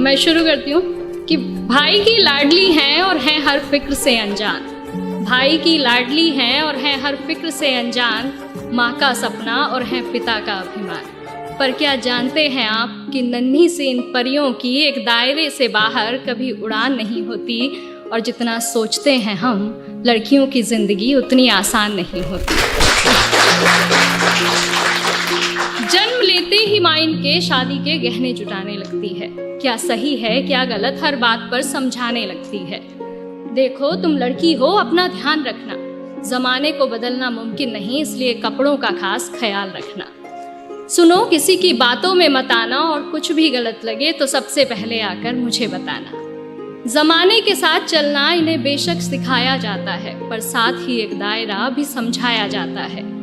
मैं शुरू करती हूँ कि भाई की लाडली हैं और हैं हर फिक्र से अनजान। भाई की लाडली हैं और हैं हर फिक्र से अनजान। माँ का सपना और हैं पिता का अभिमान। पर क्या जानते हैं आप कि नन्ही सी इन परियों की एक दायरे से बाहर कभी उड़ान नहीं होती, और जितना सोचते हैं हम लड़कियों की ज़िंदगी उतनी आसान नहीं होती। जन्म लेते ही माँ इनके शादी के गहने जुटाने लगती है। क्या सही है क्या गलत हर बात पर समझाने लगती है। देखो तुम लड़की हो, अपना ध्यान रखना, ज़माने को बदलना मुमकिन नहीं, इसलिए कपड़ों का खास ख्याल रखना। सुनो किसी की बातों में मत आना, और कुछ भी गलत लगे तो सबसे पहले आकर मुझे बताना। ज़माने के साथ चलना इन्हें बेशक सिखाया जाता है, पर साथ ही एक दायरा भी समझाया जाता है।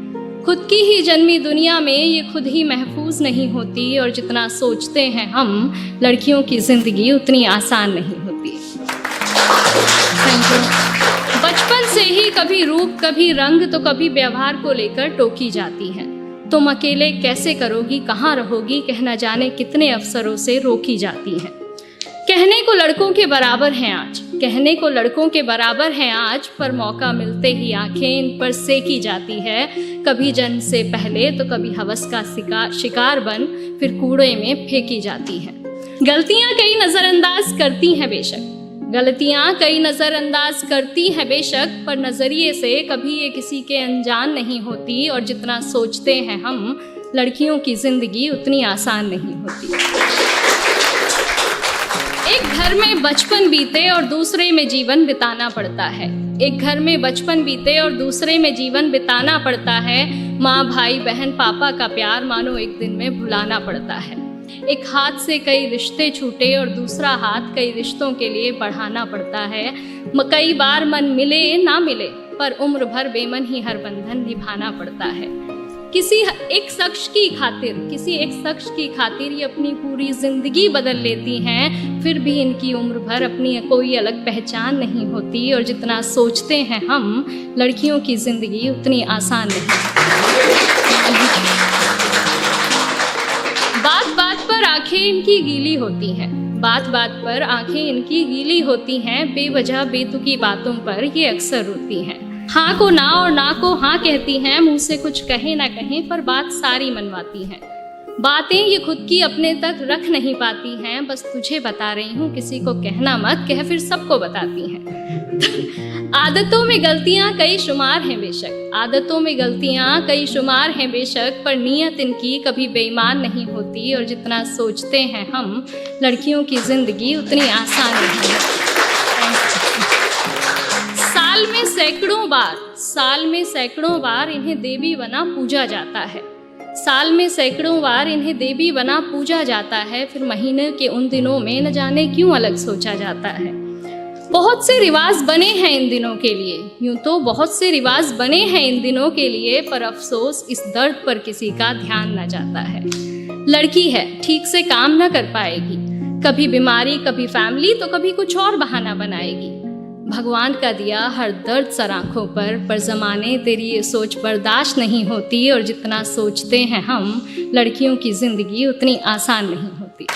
खुद की ही जन्मी दुनिया में ये खुद ही महफूज नहीं होती, और जितना सोचते हैं हम लड़कियों की ज़िंदगी उतनी आसान नहीं होती। बचपन से ही कभी रूप कभी रंग तो कभी व्यवहार को लेकर टोकी जाती है। तुम अकेले कैसे करोगी, कहाँ रहोगी, कहना जाने कितने अवसरों से रोकी जाती हैं। कहने को लड़कों के बराबर हैं आज, कहने को लड़कों के बराबर हैं आज, पर मौका मिलते ही आंखें इन पर सेकी जाती है। कभी जन्म से पहले तो कभी हवस का शिकार बन फिर कूड़े में फेंकी जाती है। गलतियां कई नज़रअंदाज करती हैं बेशक, गलतियां कई नज़रअंदाज करती हैं बेशक, पर नज़रिए से कभी ये किसी के अनजान नहीं होती, और जितना सोचते हैं हम लड़कियों की ज़िंदगी उतनी आसान नहीं होती। एक घर में बचपन बीते और दूसरे में जीवन बिताना पड़ता है। एक घर में बचपन बीते और दूसरे में जीवन बिताना पड़ता है। माँ भाई बहन पापा का प्यार मानो एक दिन में भुलाना पड़ता है। एक हाथ से कई रिश्ते छूटे और दूसरा हाथ कई रिश्तों के लिए बढ़ाना पड़ता है। कई बार मन मिले ना मिले, पर उम्र भर बेमन ही हर बंधन निभाना पड़ता है। किसी एक शख्स की खातिर ये अपनी पूरी ज़िंदगी बदल लेती हैं, फिर भी इनकी उम्र भर अपनी कोई अलग पहचान नहीं होती, और जितना सोचते हैं हम लड़कियों की ज़िंदगी उतनी आसान नहीं। बात बात पर आंखें इनकी गीली होती हैं, बात बात पर आंखें इनकी गीली होती हैं, बेवजह बेतुकी बातों पर ये अक्सर रोती हैं। हाँ को ना और ना को हाँ कहती हैं, मुंह से कुछ कहे ना कहें पर बात सारी मनवाती हैं। बातें ये खुद की अपने तक रख नहीं पाती हैं, बस तुझे बता रही हूँ किसी को कहना मत, कह फिर सबको बताती हैं। आदतों में गलतियाँ कई शुमार हैं बेशक, आदतों में गलतियाँ कई शुमार हैं बेशक, पर नीयत इनकी कभी बेईमान नहीं होती, और जितना सोचते हैं हम लड़कियों की ज़िंदगी उतनी आसान नहीं है। साल में सैकड़ों बार इन्हें देवी बना पूजा जाता है। साल में सैकड़ों बार इन्हें देवी बना पूजा जाता है, फिर महीने के उन दिनों में न जाने क्यों अलग सोचा जाता है। बहुत से रिवाज बने हैं इन दिनों के लिए, यूं तो बहुत से रिवाज बने हैं इन दिनों के लिए, पर अफसोस इस दर्द पर किसी का ध्यान न जाता है। लड़की है, ठीक से काम न कर पाएगी, कभी बीमारी कभी फैमिली तो कभी कुछ और बहाना बनाएगी। भगवान का दिया हर दर्द सर आँखों पर ज़माने तेरी ये सोच बर्दाश्त नहीं होती, और जितना सोचते हैं हम लड़कियों की ज़िंदगी उतनी आसान नहीं होती।